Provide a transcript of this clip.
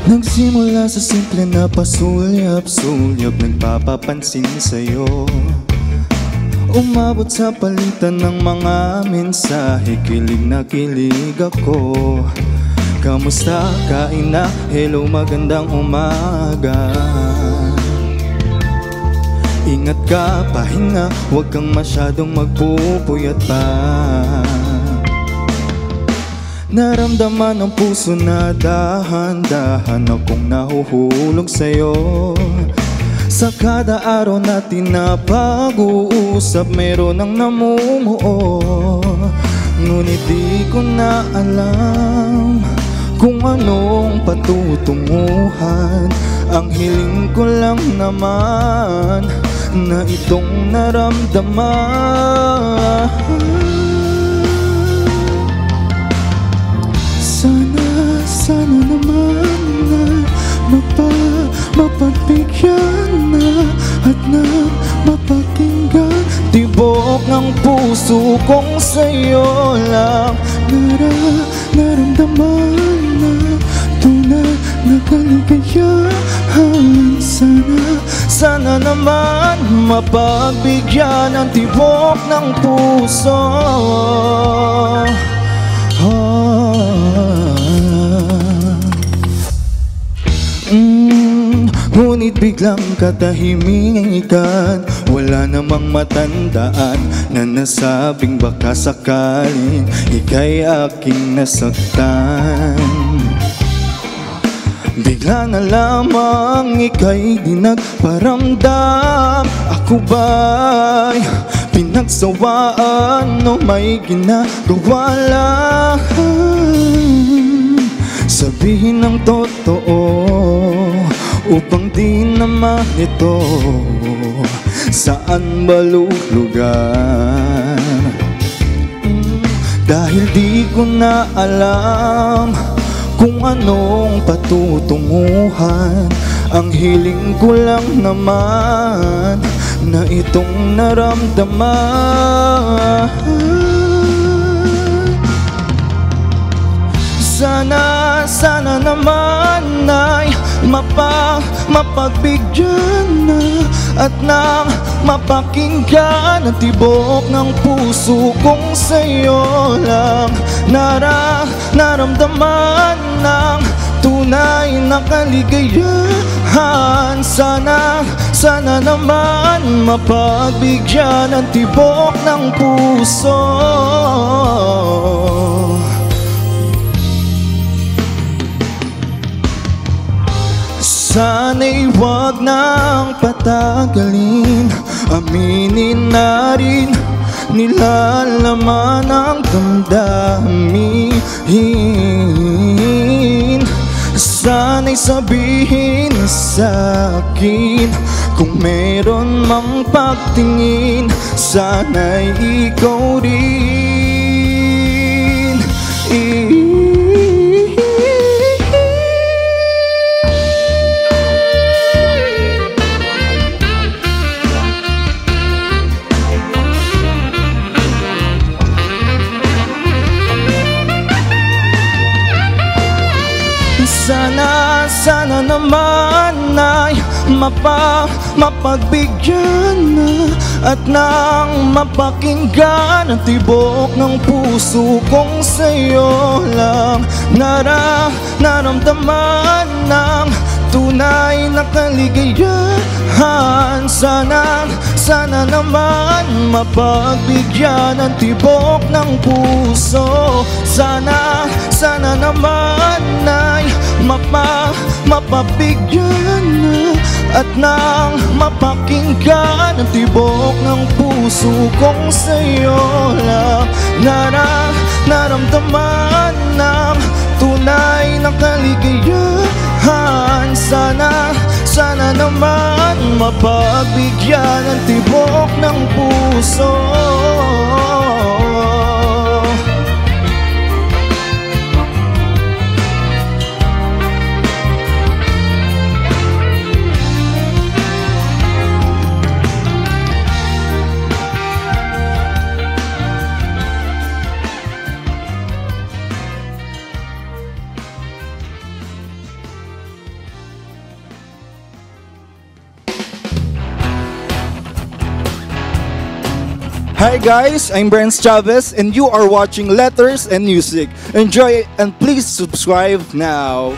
Nagsimula sa simple na pasulyap-sulyap, nagpapapansin sa'yo. Umabot sa palitan ng mga mensahe, kilig na kilig ako. Kamusta, kain na, hello, magandang umaga. Ingat ka, pahinga, huwag kang masyadong magpupuyat pa. Naramdaman ng puso na dahan-dahan akong nahuhulog sa'yo. Sa kada araw natin na pag-uusap, meron ang namumuo. Ngunit di ko na alam kung anong patutunguhan. Ang hiling ko lang naman na itong naramdaman. Sana naman na mapagbigyan na at na mapakinggan. Tibok ng puso kong sa'yo lang naramdaman na tunay na kaligayahan. Sana naman mapagbigyan ng tibok ng puso. Ngunit biglang katahimikan, wala namang matandaan na nasabing baka sakaling ika'y aking nasaktan. Bigla na lamang ika'y di nagparamdam. Ako ba'y pinagsawaan o may ginagawa lang? Sabihin ng totoo upang di naman ito saan malulugar. Dahil di ko na alam kung anong patutunguhan. Ang hiling ko lang naman na itong naramdaman. Sana naman ay mapagbigyan na at nang mapakinggan ang tibok ng puso kong sa'yo lang naramdaman ng tunay na kaligayahan. Sana naman mapagbigyan ang tibok ng puso. Sana'y huwag nang patagalin, aminin na rin nilalaman ang damdamin. Sana'y sabihin sa'kin kung meron mang pagtingin. Sana'y ikaw rin. Sana naman ay mapagbigyan na at nang mapakinggan ang tibok ng puso kong sa'yo lang naramdaman ng tunay na kaligayahan. Sana naman mapagbigyan ang tibok ng puso. Sana naman ay mapabigyan na at nang mapakinggan ang tibok ng puso kong sa'yo lang naramdaman ng tunay na kaligayahan. Sana naman mapagbigyan ang tibok ng puso. Hi guys, I'm Brent Chavez and you are watching Letters and Music. Enjoy and please subscribe now.